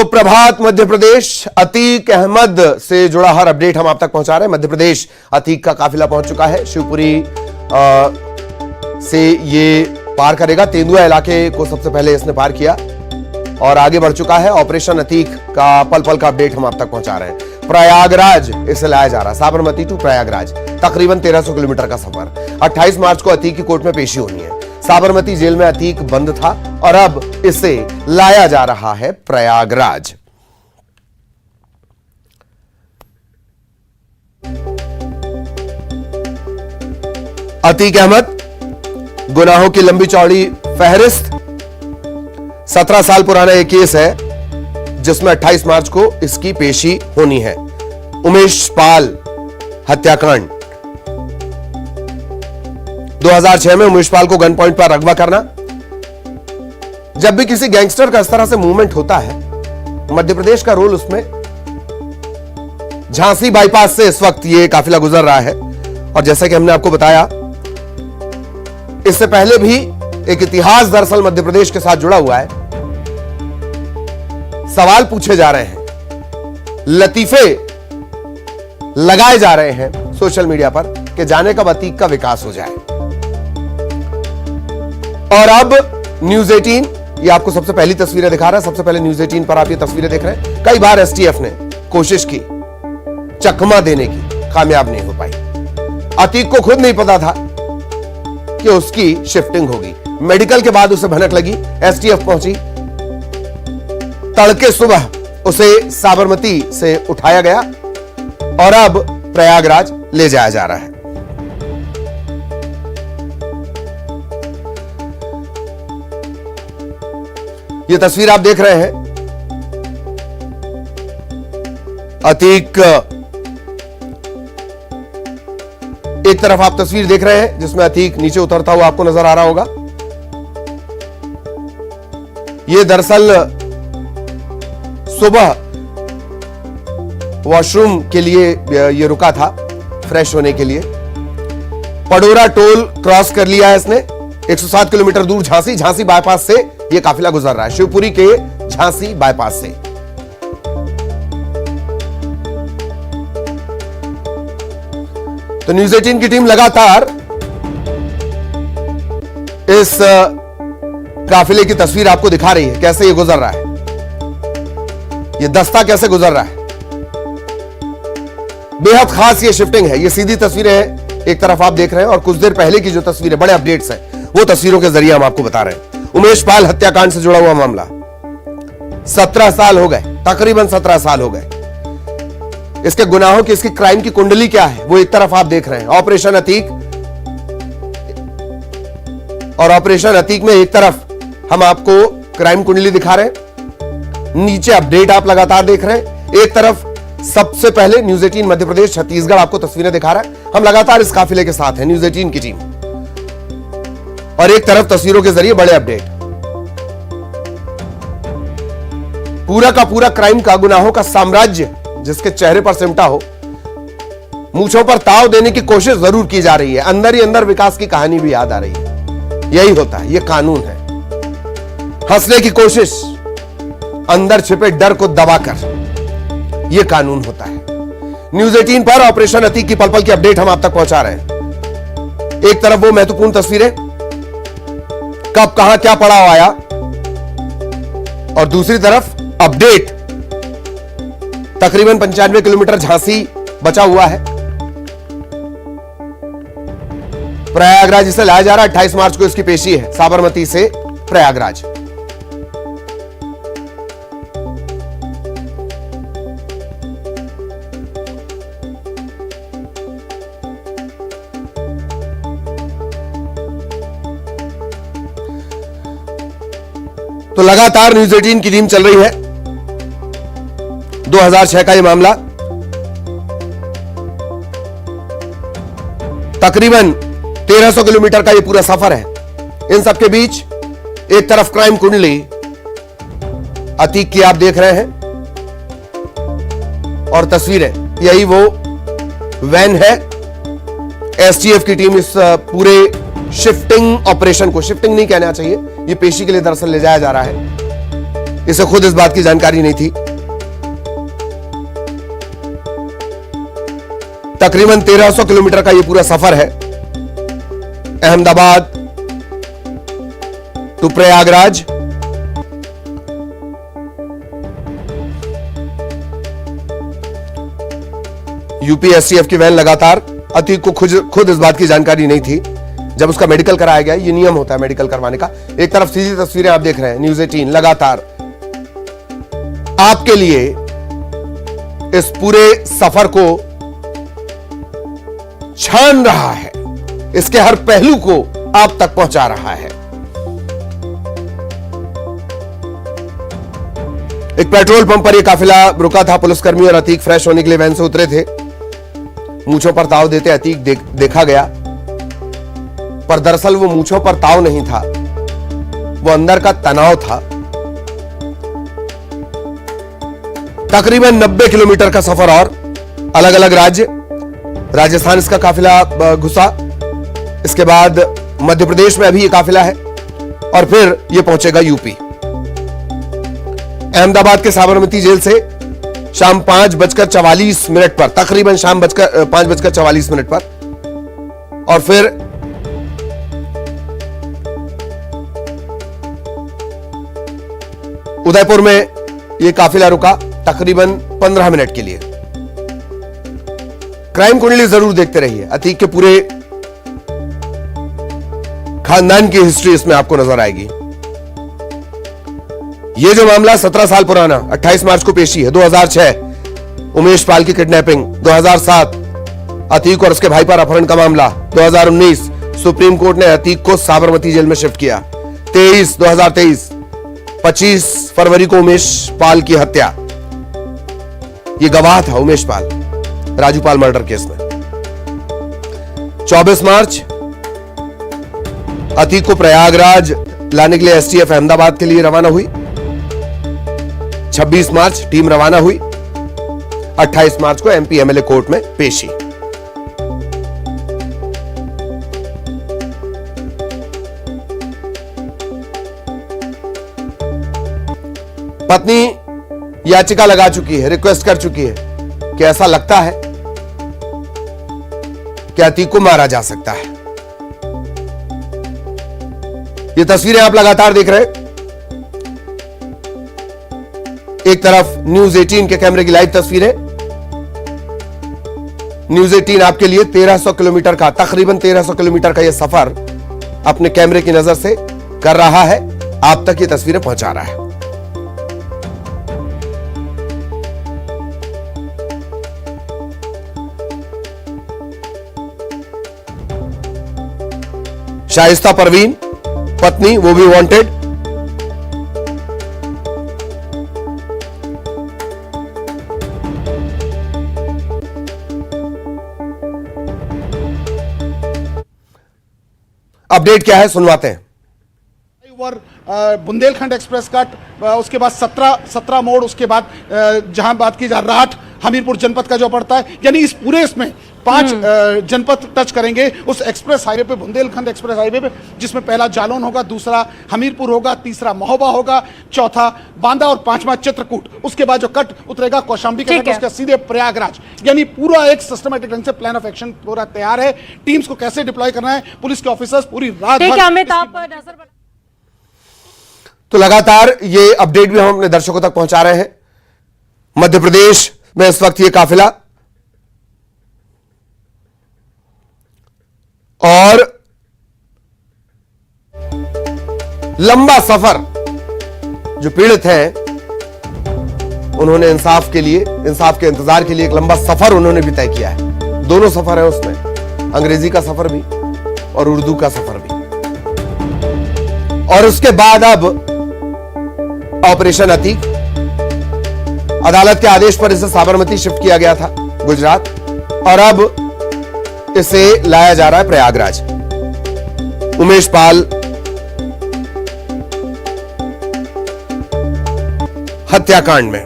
सुप्रभात मध्य प्रदेश। अतीक अहमद से जुड़ा हर अपडेट हम आप तक पहुंचा रहे हैं। मध्य प्रदेश अतीक का काफिला पहुंच चुका है। शिवपुरी से ये पार करेगा। तेंदुआ इलाके को सबसे पहले इसने पार किया और आगे बढ़ चुका है। ऑपरेशन अतीक का पल पल का अपडेट हम आप तक पहुंचा रहे हैं। प्रयागराज इसे लाया जा रहा है। साबरमती टू प्रयागराज तकरीबन 1300 किलोमीटर का सफर। 28 मार्च को अतीक की कोर्ट में पेशी होनी है। साबरमती जेल में अतीक बंद था और अब इसे लाया जा रहा है प्रयागराज। अतीक अहमद, गुनाहों की लंबी चौड़ी फहरिस्त। 17 साल पुराना एक केस है जिसमें 28 मार्च को इसकी पेशी होनी है। उमेश पाल हत्याकांड। 2006 में उमेश पाल को गन पॉइंट पर अगवा करना। जब भी किसी गैंगस्टर का इस तरह से मूवमेंट होता है, मध्य प्रदेश का रोल उसमें झांसी बाईपास से इस वक्त ये काफिला गुजर रहा है। और जैसा कि हमने आपको बताया, इससे पहले भी एक इतिहास दरअसल मध्य प्रदेश के साथ जुड़ा हुआ है। सवाल पूछे जा रहे हैं, लतीफे लगाए जा रहे हैं सोशल मीडिया पर कि जाने कब अतीक का विकास हो जाए। और अब न्यूज 18 ये आपको सबसे पहली तस्वीरें दिखा रहा है। सबसे पहले न्यूज 18 पर आप ये तस्वीरें देख रहे हैं। कई बार एसटीएफ ने कोशिश की चकमा देने की, कामयाब नहीं हो पाई। अतीक को खुद नहीं पता था कि उसकी शिफ्टिंग होगी। मेडिकल के बाद उसे भनक लगी, एसटीएफ पहुंची। तड़के सुबह उसे साबरमती से उठाया गया और अब प्रयागराज ले जाया जा रहा है। ये तस्वीर आप देख रहे हैं। अतीक, एक तरफ आप तस्वीर देख रहे हैं जिसमें अतीक नीचे उतरता हुआ आपको नजर आ रहा होगा। ये दरअसल सुबह वॉशरूम के लिए ये रुका था, फ्रेश होने के लिए। पडोरा टोल क्रॉस कर लिया है इसने। 107 किलोमीटर दूर झांसी बाईपास से ये काफिला गुजर रहा है, शिवपुरी के झांसी बाईपास से। तो न्यूज 18 की टीम लगातार इस काफिले की तस्वीर आपको दिखा रही है, कैसे ये गुजर रहा है, ये दस्ता कैसे गुजर रहा है। बेहद खास ये शिफ्टिंग है। ये सीधी तस्वीरें हैं एक तरफ आप देख रहे हैं, और कुछ देर पहले की जो तस्वीरें, बड़े अपडेट्स हैं, वो तस्वीरों के जरिए हम आपको बता रहे हैं। उमेश पाल हत्याकांड से जुड़ा हुआ मामला। 17 साल हो गए, तकरीबन 17 साल हो गए। इसके गुनाहों की, इसकी क्राइम की कुंडली क्या है, वो एक तरफ आप देख रहे हैं, ऑपरेशन अतीक। और ऑपरेशन अतीक में एक तरफ हम आपको क्राइम कुंडली दिखा रहे हैं, नीचे अपडेट आप लगातार देख रहे हैं। एक तरफ सबसे पहले न्यूज 18 मध्य प्रदेश छत्तीसगढ़ आपको तस्वीरें दिखा रहा है। हम लगातार इस काफिले के साथ हैं, न्यूज 18 की टीम। और एक तरफ तस्वीरों के जरिए बड़े अपडेट। पूरा का पूरा क्राइम का, गुनाहों का साम्राज्य जिसके चेहरे पर सिमटा हो, मूंछों पर ताव देने की कोशिश जरूर की जा रही है। अंदर ही अंदर विकास की कहानी भी याद आ रही है। यही होता है, यह कानून है। हंसने की कोशिश, अंदर छिपे डर को दबाकर, यह कानून होता है। न्यूज 18 पर ऑपरेशन अतीक की पल पल की अपडेट हम आप तक पहुंचा रहे हैं। एक तरफ वो महत्वपूर्ण तस्वीरें, कब कहां क्या पड़ाव आया, और दूसरी तरफ अपडेट। तकरीबन 95 किलोमीटर झांसी बचा हुआ है। प्रयागराज इसे लाया जा रहा है। 28 मार्च को इसकी पेशी है, साबरमती से प्रयागराज। तो लगातार न्यूज 18 की टीम चल रही है। 2006 का यह मामला, तकरीबन 1300 किलोमीटर का यह पूरा सफर है। इन सबके बीच एक तरफ क्राइम कुंडली अतीक की आप देख रहे हैं, और तस्वीरें, यही वो वैन है। एसटीएफ की टीम इस पूरे शिफ्टिंग ऑपरेशन को, शिफ्टिंग नहीं कहना चाहिए, ये पेशी के लिए दरअसल ले जाया जा रहा है। इसे खुद इस बात की जानकारी नहीं थी। तकरीबन 1300 किलोमीटर का यह पूरा सफर है, Ahmedabad to Prayagraj. UP STF की वैन लगातार, अतीक को खुद इस बात की जानकारी नहीं थी। जब उसका मेडिकल कराया गया, ये नियम होता है मेडिकल करवाने का। एक तरफ सीधी तस्वीरें आप देख रहे हैं, न्यूज़ 18 लगातार आपके लिए इस पूरे सफर को छान रहा है, इसके हर पहलू को आप तक पहुंचा रहा है। एक पेट्रोल पंप पर यह काफिला रुका था। पुलिसकर्मी और अतीक फ्रेश होने के लिए वैन से उतरे थे। मूंछों पर ताव देते अतीक देखा गया, पर दरअसल वो मूंछों पर ताव नहीं था, वो अंदर का तनाव था। तकरीबन 90 किलोमीटर का सफर और अलग अलग राज्य, राजस्थान इसका काफिला घुसा, इसके बाद मध्य प्रदेश में अभी ये काफिला है और फिर ये पहुंचेगा यूपी। अहमदाबाद के साबरमती जेल से शाम 5:44 पर, तकरीबन शाम 5:44 पर, और फिर उदयपुर में यह काफिला रुका तकरीबन 15 मिनट के लिए। क्राइम कुंडली जरूर देखते रहिए, अतीक के पूरे खानदान की हिस्ट्री इसमें आपको नजर आएगी। यह जो मामला 17 साल पुराना, 28 मार्च को पेशी है। 2006 उमेश पाल की किडनैपिंग, 2007 अतीक और उसके भाई पर अपहरण का मामला, 2019 सुप्रीम कोर्ट ने अतीक को साबरमती जेल में शिफ्ट किया, 2023 25 फरवरी को उमेश पाल की हत्या, यह गवाह था उमेश पाल राजू पाल मर्डर केस में। 24 मार्च अतीक को प्रयागराज लाने के लिए एसटीएफ अहमदाबाद के लिए रवाना हुई। 26 मार्च टीम रवाना हुई। 28 मार्च को एमपी एमएलए कोर्ट में पेशी। पत्नी याचिका लगा चुकी है, रिक्वेस्ट कर चुकी है कि ऐसा लगता है कि अतीक को मारा जा सकता है। ये तस्वीरें आप लगातार देख रहे हैं। एक तरफ न्यूज़ 18 के कैमरे की लाइव तस्वीरें। न्यूज़ 18 आपके लिए 1300 किलोमीटर का, तकरीबन 1300 किलोमीटर का यह सफर अपने कैमरे की नजर से कर रहा है, आप तक ये तस्वीरें पहुंचा रहा है। शाइस्ता परवीन पत्नी, वो भी वांटेड। अपडेट क्या है सुनवाते हैं। बुंदेलखंड एक्सप्रेस कट, उसके बाद 17 मोड़, उसके बाद जहां बात की जा राठ हमीरपुर जनपद का जो पड़ता है, यानी इस पूरे इसमें 5 जनपद टच करेंगे उस एक्सप्रेस हाईवे पे, बुंदेलखंड एक्सप्रेस हाईवे पे, जिसमें पहला जालौन होगा, दूसरा हमीरपुर होगा, तीसरा महोबा होगा, चौथा बांदा और 5वां चित्रकूट। उसके बाद जो कट उतरेगा कौशाम्बी के, उसका सीधे प्रयागराज। यानी पूरा एक सिस्टमैटिक ढंग से प्लान ऑफ एक्शन पूरा तैयार है। टीम्स को कैसे डिप्लॉय करना है, पुलिस के ऑफिसर्स पूरी रात भर। तो लगातार ये अपडेट भी हम अपने दर्शकों तक पहुंचा रहे हैं। मध्य प्रदेश में इस वक्त ये काफिला और लंबा सफर, जो पीड़ित हैं उन्होंने इंसाफ के लिए, इंसाफ के इंतजार के लिए एक लंबा सफर उन्होंने भी तय किया है। दोनों सफर है उसमें, अंग्रेजी का सफर भी और उर्दू का सफर भी। और उसके बाद अब ऑपरेशन अतीक, अदालत के आदेश पर इसे साबरमती शिफ्ट किया गया था गुजरात, और अब इसे लाया जा रहा है प्रयागराज। उमेश पाल हत्याकांड में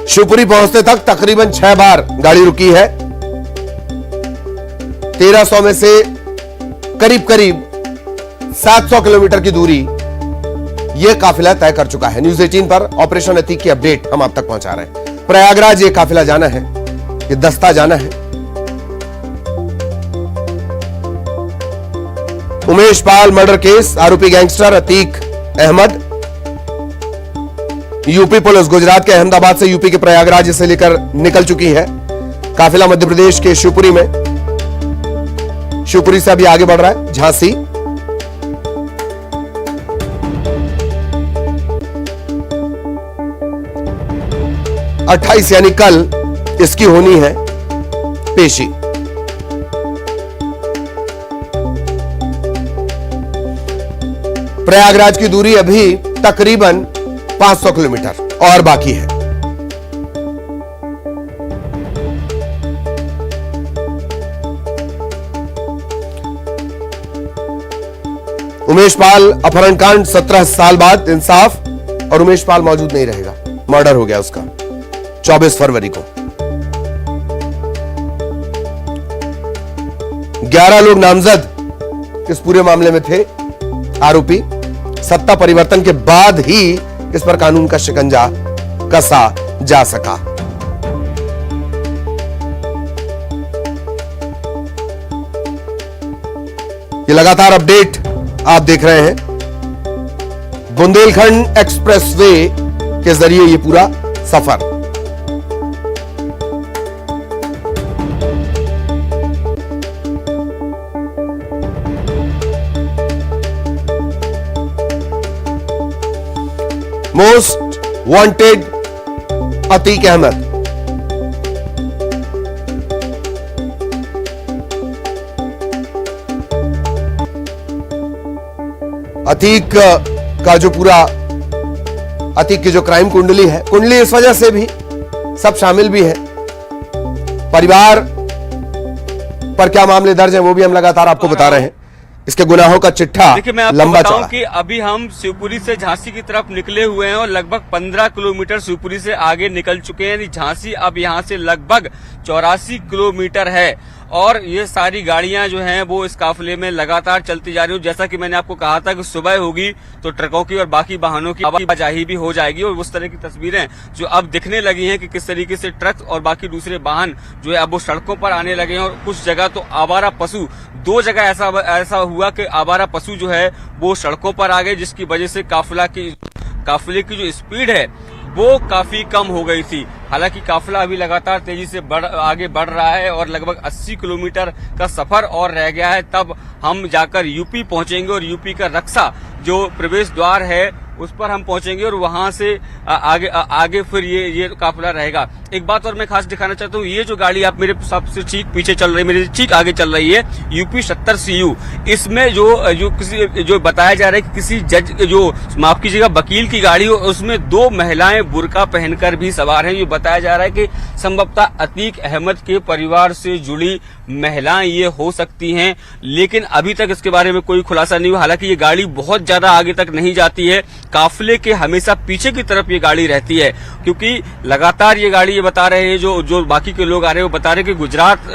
शिवपुरी पहुंचते तक तकरीबन 6 बार गाड़ी रुकी है। 1300 में से करीब करीब 700 किलोमीटर की दूरी यह काफिला तय कर चुका है। न्यूज 18 पर ऑपरेशन अतीक की अपडेट हम आप तक पहुंचा रहे हैं। प्रयागराज ये काफिला जाना है, ये दस्ता जाना है। उमेश पाल मर्डर केस, आरोपी gangster Atiq Ahmed. UP police Gujarat के अहमदाबाद से यूपी के प्रयागराज इसे लेकर निकल चुकी है। काफिला मध्य प्रदेश के शिवपुरी में, शिवपुरी से अभी आगे बढ़ रहा है झांसी। अट्ठाईस यानी कल इसकी होनी है पेशी। प्रयागराज की दूरी अभी तकरीबन 500 किलोमीटर और बाकी है। उमेश पाल अपहरणकांड 17 साल बाद इंसाफ, और उमेश पाल मौजूद नहीं रहेगा। मर्डर हो गया उसका 24 फरवरी को। 11 लोग नामजद इस पूरे मामले में थे आरोपी। सत्ता परिवर्तन के बाद ही इस पर कानून का शिकंजा कसा जा सका। ये लगातार अपडेट आप देख रहे हैं। बुंदेलखंड एक्सप्रेसवे के जरिए ये पूरा सफर। Most wanted Atiq Ahmed. अतीक का जो पूरा, अतीक की जो क्राइम कुंडली है, कुंडली इस वजह से भी सब शामिल भी है। परिवार पर क्या मामले दर्ज हैं वो भी हम लगातार आपको बता रहे हैं। इसके गुनाहों का चिट्ठा देखिए, मैं आपको लंबा बताऊं चौड़ा कि अभी हम शिवपुरी से झांसी की तरफ निकले हुए हैं और लगभग 15 किलोमीटर शिवपुरी से आगे निकल चुके हैं। झांसी अब यहां से लगभग 84 किलोमीटर है और ये सारी गाड़ियां जो हैं वो इस काफिले में लगातार चलती जा रही हैं। जैसा कि मैंने आपको कहा था कि सुबह होगी तो ट्रकों की और बाकी वाहनों की आवाजाही भी हो जाएगी और उस तरह की तस्वीरें जो अब दिखने लगी हैं कि किस तरीके से ट्रक और बाकी दूसरे वाहन जो है अब वो सड़कों पर आने लगे हैं। और कुछ जगह तो आवारा पशु, 2 जगह ऐसा हुआ कि आवारा पशु जो है वो सड़कों पर आ गए, जिसकी वजह से काफिले की जो स्पीड है वो काफी कम हो गई थी। हालांकि काफिला अभी लगातार तेजी से आगे बढ़ रहा है और लगभग 80 किलोमीटर का सफर और रह गया है, तब हम जाकर यूपी पहुंचेंगे और यूपी का रक्षा जो प्रवेश द्वार है उस पर हम पहुंचेंगे और वहां से आगे फिर ये काफिला रहेगा। एक बात और मैं खास दिखाना चाहता हूँ, ये जो गाड़ी आप मेरे सबसे ठीक पीछे चल रही है, मेरे ठीक आगे चल रही है, यूपी 70 CU। इसमें जो बताया जा रहा है कि किसी जज, जो माफ कीजिएगा वकील की गाड़ी हो, उसमें 2 महिलाएं बुर्का पहनकर भी सवार हैं। ये बताया जा रहा है कि संभवतः अतीक अहमद के परिवार से जुड़ी महिलाएं ये हो सकती हैं, लेकिन अभी तक इसके बारे में कोई खुलासा नहीं हुआ। हालांकि ये गाड़ी बहुत ज्यादा आगे तक नहीं जाती है, काफिले के हमेशा पीछे की तरफ ये गाड़ी रहती है, क्योंकि लगातार ये गाड़ी ये बता रहे हैं, जो बाकी के लोग आ रहे हैं वो बता रहे हैं कि गुजरात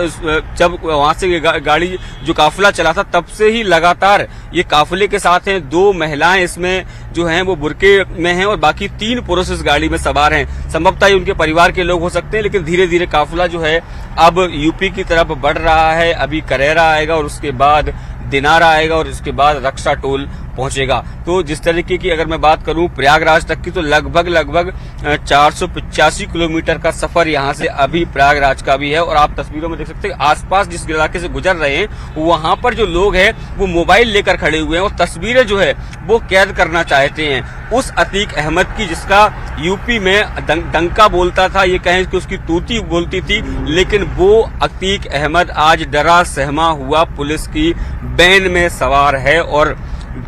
जब वहां से ये गाड़ी जो काफिला चला था तब से ही लगातार ये काफिले के साथ हैं। 2 महिलाएं इसमें जो हैं वो बुरके में हैं और बाकी 3 पुरुष इस गाड़ी में सवार हैं। संभवतः ये उनके परिवार के लोग हो सकते हैं, लेकिन धीरे धीरे काफिला जो है अब यूपी की तरफ बढ़ रहा है। अभी करेरा आएगा और उसके बाद दिनारा आएगा और उसके बाद रक्षा टोल पहुंचेगा। तो जिस तरीके की अगर मैं बात करूं प्रयागराज तक की, तो लगभग 485 किलोमीटर का सफर यहां से अभी प्रयागराज का भी है। और आप तस्वीरों में देख सकते हैं आसपास जिस इलाके से गुजर रहे हैं वहां पर जो लोग हैं वो मोबाइल लेकर खड़े हुए हैं और तस्वीरें जो है वो कैद करना चाहते हैं उस अतीक अहमद की, जिसका यूपी में डंका बोलता था, ये कहें कि उसकी तूती बोलती थी, लेकिन वो अतीक अहमद आज डरा सहमा हुआ पुलिस की वैन में सवार है और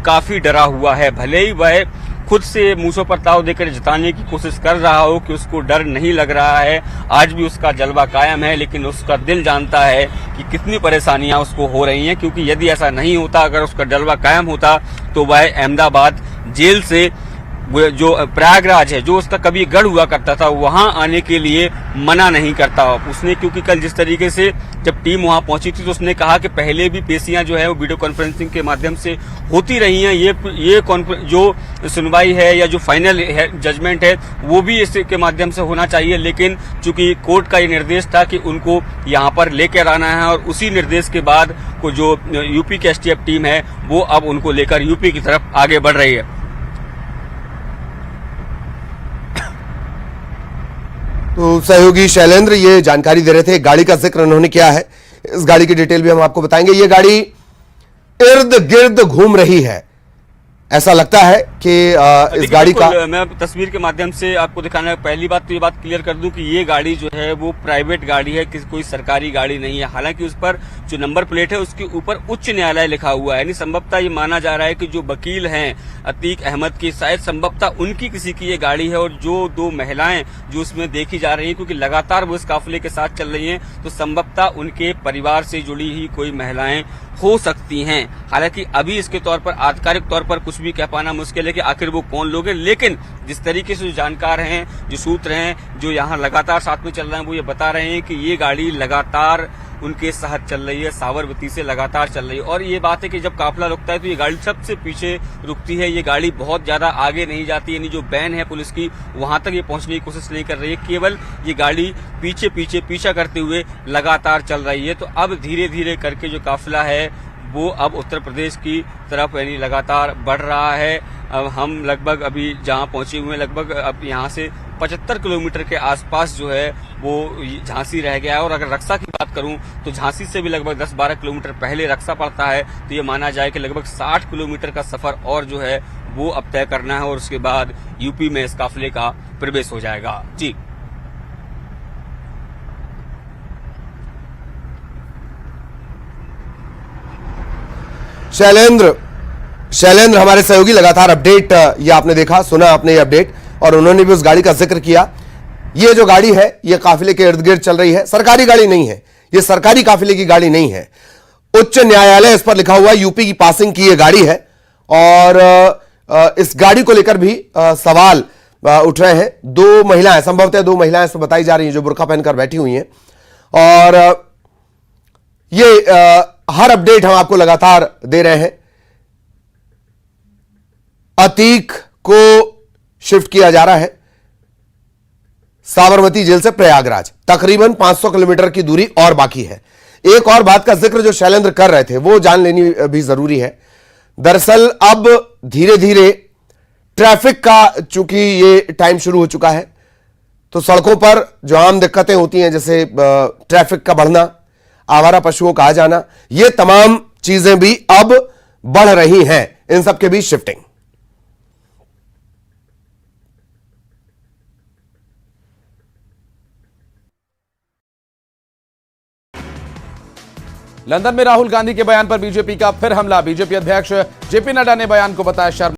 काफी डरा हुआ है। भले ही वह खुद से मूंछों पर ताव देकर जताने की कोशिश कर रहा हो कि उसको डर नहीं लग रहा है, आज भी उसका जलवा कायम है, लेकिन उसका दिल जानता है कि कितनी परेशानियां उसको हो रही हैं। क्योंकि यदि ऐसा नहीं होता, अगर उसका जलवा कायम होता, तो वह अहमदाबाद जेल से जो प्रयागराज है, जो उसका कभी गढ़ हुआ करता था, वहां आने के लिए मना नहीं करता उसने। क्योंकि कल जिस तरीके से जब टीम वहां पहुंची थी तो उसने कहा कि पहले भी पेशियां जो है वो वीडियो कॉन्फ्रेंसिंग के माध्यम से होती रही हैं। ये जो सुनवाई है या जो फाइनल जजमेंट है वो भी इसके माध्यम से होना चाहिए, लेकिन चूंकि कोर्ट का ये निर्देश था कि उनको यहाँ पर लेकर आना है और उसी निर्देश के बाद को जो यूपी की एसटीएफ टीम है वो अब उनको लेकर यूपी की तरफ आगे बढ़ रही है। तो सहयोगी शैलेंद्र ये जानकारी दे रहे थे, गाड़ी का जिक्र उन्होंने किया है, इस गाड़ी की डिटेल भी हम आपको बताएंगे। ये गाड़ी इर्द गिर्द घूम रही है, ऐसा लगता है कि इस गाड़ी का मैं तस्वीर के माध्यम से आपको दिखाना है। पहली बात तो ये बात क्लियर कर दूं कि ये गाड़ी जो है वो प्राइवेट गाड़ी है, कोई सरकारी गाड़ी नहीं है। हालांकि उस पर जो नंबर प्लेट है उसके ऊपर उच्च न्यायालय लिखा हुआ है, यानी संभवतः ये माना जा रहा है कि जो वकील हैं अतीक अहमद की, शायद संभवतः उनकी किसी की ये गाड़ी है। और जो दो महिलाएं जो उसमें देखी जा रही है, क्योंकि लगातार वो इस काफिले के साथ चल रही हैं, तो संभवतः उनके परिवार से जुड़ी ही कोई महिलाएं हो सकती हैं। हालांकि अभी इसके तौर पर आधिकारिक तौर पर कुछ भी कह पाना मुश्किल है कि आखिर वो कौन लोग हैं, लेकिन जिस तरीके से जो जानकार हैं, जो सूत्र हैं, जो यहाँ लगातार साथ में चल रहे हैं, वो ये बता रहे हैं कि ये गाड़ी लगातार उनके साथ चल रही है, साबरमती से लगातार चल रही है। और ये बात है कि जब काफिला रुकता है तो ये गाड़ी सबसे पीछे रुकती है, ये गाड़ी बहुत ज्यादा आगे नहीं जाती, यानी जो बैन है पुलिस की वहां तक ये पहुंचने की कोशिश नहीं कर रही है, केवल ये गाड़ी पीछा करते हुए लगातार चल रही है। तो अब धीरे धीरे करके जो काफिला है वो अब उत्तर प्रदेश की तरफ यानी लगातार बढ़ रहा है। अब हम लगभग अभी जहां पहुंचे हुए हैं, लगभग अब यहाँ से 75 किलोमीटर के आसपास जो है वो झांसी रह गया है। और अगर रक्सा की बात करूं तो झांसी से भी लगभग 10-12 किलोमीटर पहले रक्सा पड़ता है, तो ये माना जाए कि लगभग 60 किलोमीटर का सफर और जो है वो अब तय करना है, और उसके बाद यूपी में इस काफिले का प्रवेश हो जाएगा। जी शैलेंद्र हमारे सहयोगी लगातार अपडेट, ये आपने देखा, सुना आपने ये अपडेट, और उन्होंने भी उस गाड़ी का जिक्र किया। ये जो गाड़ी है ये काफिले के इर्द गिर्द चल रही है, सरकारी गाड़ी नहीं है, ये सरकारी काफिले की गाड़ी नहीं है। उच्च न्यायालय इस पर लिखा हुआ है, यूपी की पासिंग की ये गाड़ी है। और इस गाड़ी को लेकर भी सवाल उठ रहे हैं। दो महिलाएं, संभवतः दो महिलाएं इस पर बताई जा रही हैं जो बुर्का पहनकर बैठी हुई हैं, और ये हर अपडेट हम आपको लगातार दे रहे हैं। अतीक को शिफ्ट किया जा रहा है साबरमती जेल से प्रयागराज, तकरीबन 500 किलोमीटर की दूरी और बाकी है। एक और बात का जिक्र जो शैलेंद्र कर रहे थे वो जान लेनी भी जरूरी है। दरअसल अब धीरे धीरे ट्रैफिक का, चूंकि ये टाइम शुरू हो चुका है, तो सड़कों पर जो आम दिक्कतें होती हैं, जैसे ट्रैफिक का बढ़ना, आवारा पशुओं का आ जाना, ये तमाम चीजें भी अब बढ़ रही हैं। इन सब के बीच शिफ्टिंग। लंदन में राहुल गांधी के बयान पर बीजेपी का फिर हमला। बीजेपी अध्यक्ष जेपी नड्डा ने बयान को बताया शर्म